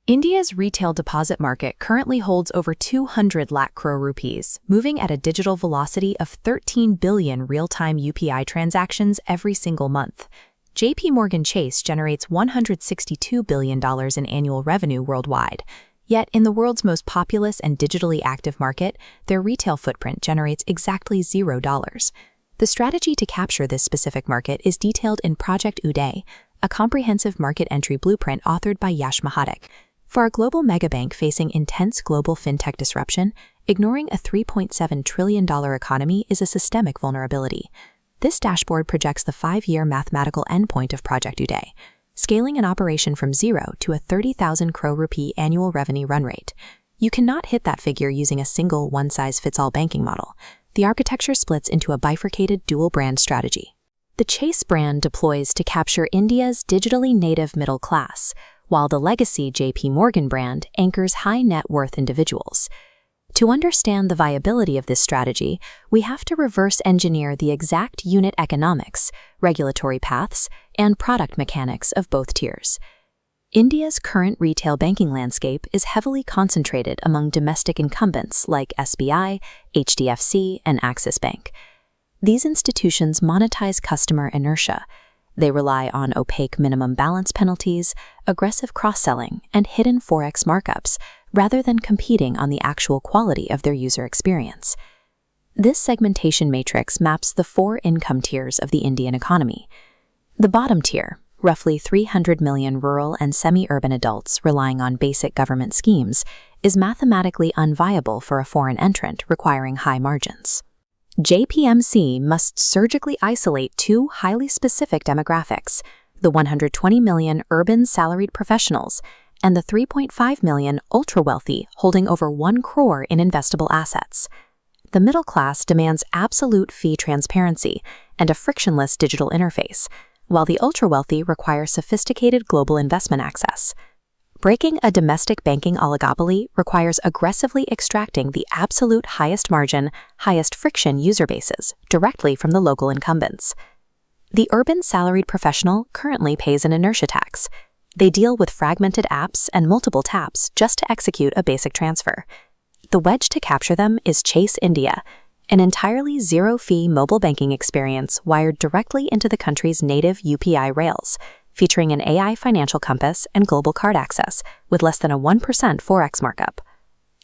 India's retail deposit market currently holds over 200 lakh crore rupees, moving at a digital velocity of 13 billion real-time UPI transactions every single month. JPMorgan Chase generates $162 billion in annual revenue worldwide. Yet, in the world's most populous and digitally active market, their retail footprint generates exactly $0. The strategy to capture this specific market is detailed in Project Uday, a comprehensive market entry blueprint authored by Yash Mahadik. For a global megabank facing intense global fintech disruption, ignoring a $3.7 trillion economy is a systemic vulnerability. This dashboard projects the 5-year mathematical endpoint of Project Uday, scaling an operation from zero to a 30,000 crore rupee annual revenue run rate. You cannot hit that figure using a single one-size-fits-all banking model. The architecture splits into a bifurcated dual-brand strategy. The Chase brand deploys to capture India's digitally native middle class, while the legacy JPMorgan brand anchors high-net-worth individuals. To understand the viability of this strategy, we have to reverse engineer the exact unit economics, regulatory paths, and product mechanics of both tiers. India's current retail banking landscape is heavily concentrated among domestic incumbents like SBI, HDFC, and Axis Bank. These institutions monetize customer inertia. They rely on opaque minimum balance penalties, aggressive cross-selling, and hidden forex markups, rather than competing on the actual quality of their user experience. This segmentation matrix maps the 4 income tiers of the Indian economy. The bottom tier, roughly 300 million rural and semi-urban adults relying on basic government schemes, is mathematically unviable for a foreign entrant requiring high margins. JPMC must surgically isolate 2 highly specific demographics, the 120 million urban salaried professionals and the 3.5 million ultra-wealthy holding over 1 crore in investable assets. The middle class demands absolute fee transparency and a frictionless digital interface, while the ultra-wealthy require sophisticated global investment access. Breaking a domestic banking oligopoly requires aggressively extracting the absolute highest margin, highest friction user bases directly from the local incumbents. The urban salaried professional currently pays an inertia tax. They deal with fragmented apps and multiple taps just to execute a basic transfer. The wedge to capture them is Chase India, an entirely zero-fee mobile banking experience wired directly into the country's native UPI rails, featuring an AI financial compass and global card access with less than a 1% forex markup.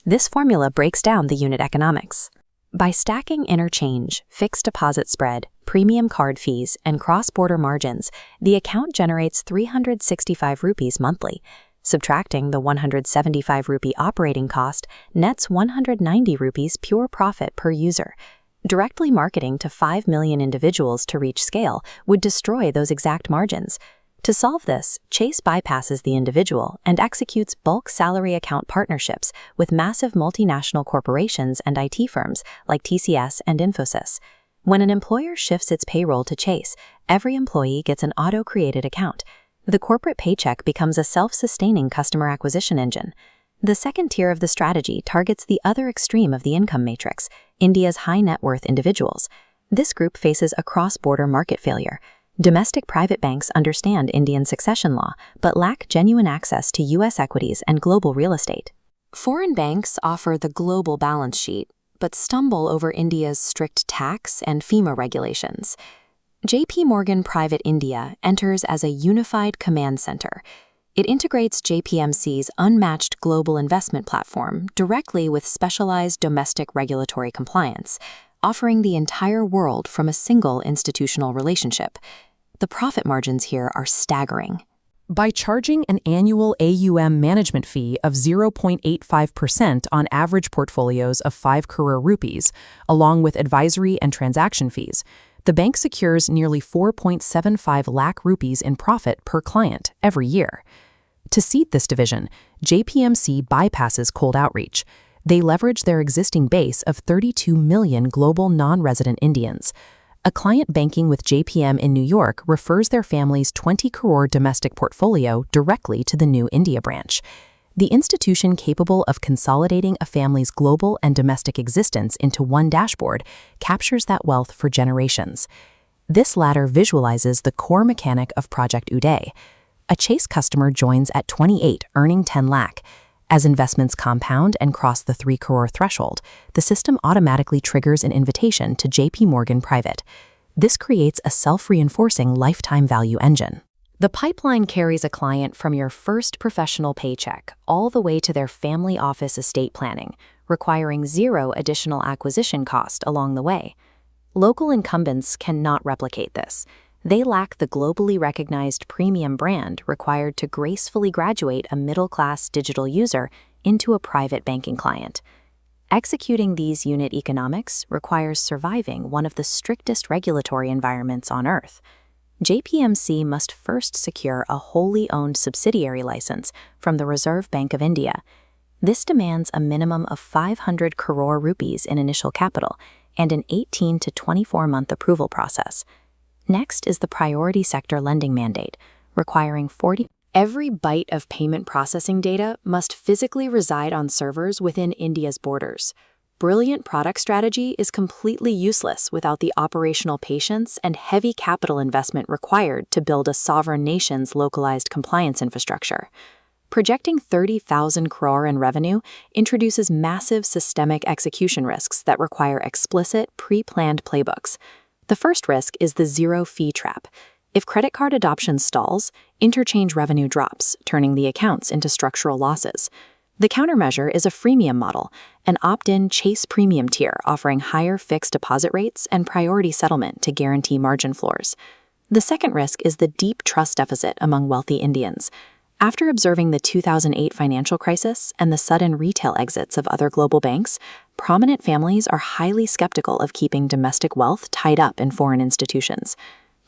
This formula breaks down the unit economics. By stacking interchange, fixed deposit spread, premium card fees, and cross-border margins, the account generates 365 rupees monthly. Subtracting the 175 rupee operating cost nets 190 rupees pure profit per user. Directly marketing to 5 million individuals to reach scale would destroy those exact margins. To solve this, Chase bypasses the individual and executes bulk salary account partnerships with massive multinational corporations and IT firms like TCS and Infosys. When an employer shifts its payroll to Chase, every employee gets an auto-created account. The corporate paycheck becomes a self-sustaining customer acquisition engine. The second tier of the strategy targets the other extreme of the income matrix, India's high-net-worth individuals. This group faces a cross-border market failure. Domestic private banks understand Indian succession law, but lack genuine access to U.S. equities and global real estate. Foreign banks offer the global balance sheet, but stumble over India's strict tax and FEMA regulations. JPMorgan Private India enters as a unified command center. It integrates JPMC's unmatched global investment platform directly with specialized domestic regulatory compliance, offering the entire world from a single institutional relationship. The profit margins here are staggering. By charging an annual AUM management fee of 0.85% on average portfolios of 5 crore rupees, along with advisory and transaction fees, the bank secures nearly 4.75 lakh rupees in profit per client every year. To seed this division, JPMC bypasses cold outreach. They leverage their existing base of 32 million global non-resident Indians. A client banking with JPM in New York refers their family's 20 crore domestic portfolio directly to the new India branch. The institution capable of consolidating a family's global and domestic existence into one dashboard captures that wealth for generations. This latter visualizes the core mechanic of Project Uday. a Chase customer joins at 28, earning 10 lakh. As investments compound and cross the 3 crore threshold, the system automatically triggers an invitation to JP Morgan Private. This creates a self-reinforcing lifetime value engine. The pipeline carries a client from your first professional paycheck all the way to their family office estate planning, requiring zero additional acquisition cost along the way. Local incumbents cannot replicate this. They lack the globally recognized premium brand required to gracefully graduate a middle-class digital user into a private banking client. Executing these unit economics requires surviving one of the strictest regulatory environments on Earth. JPMC must first secure a wholly owned subsidiary license from the Reserve Bank of India. This demands a minimum of 500 crore rupees in initial capital and an 18 to 24-month approval process. Next is the priority sector lending mandate, requiring 40. Every byte of payment processing data must physically reside on servers within India's borders. Brilliant product strategy is completely useless without the operational patience and heavy capital investment required to build a sovereign nation's localized compliance infrastructure. Projecting 30,000 crore in revenue introduces massive systemic execution risks that require explicit, pre-planned playbooks. The first risk is the zero-fee trap. If credit card adoption stalls, interchange revenue drops, turning the accounts into structural losses. The countermeasure is a freemium model, an opt-in Chase premium tier offering higher fixed deposit rates and priority settlement to guarantee margin floors. The second risk is the deep trust deficit among wealthy Indians. After observing the 2008 financial crisis and the sudden retail exits of other global banks, prominent families are highly skeptical of keeping domestic wealth tied up in foreign institutions.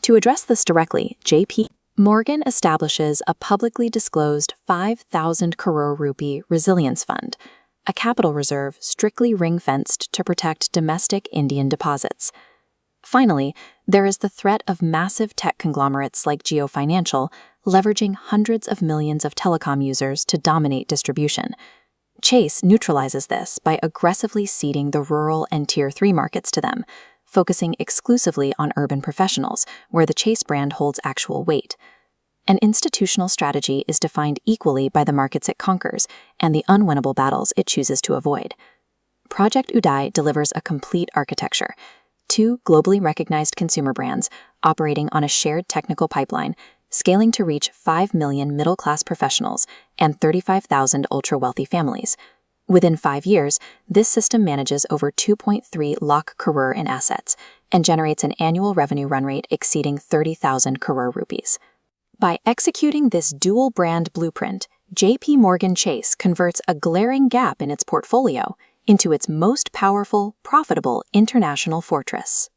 To address this directly, JP Morgan establishes a publicly disclosed 5,000 crore rupee resilience fund, a capital reserve strictly ring-fenced to protect domestic Indian deposits. Finally, there is the threat of massive tech conglomerates like Jio Financial leveraging hundreds of millions of telecom users to dominate distribution. Chase neutralizes this by aggressively ceding the rural and Tier 3 markets to them, focusing exclusively on urban professionals, where the Chase brand holds actual weight. An institutional strategy is defined equally by the markets it conquers and the unwinnable battles it chooses to avoid. Project Uday delivers a complete architecture. 2 globally recognized consumer brands operating on a shared technical pipeline, scaling to reach 5 million middle-class professionals and 35,000 ultra-wealthy families. Within 5 years, this system manages over 2.3 lakh crore in assets and generates an annual revenue run rate exceeding 30,000 crore rupees. By executing this dual-brand blueprint, JP Morgan Chase converts a glaring gap in its portfolio into its most powerful, profitable international fortress.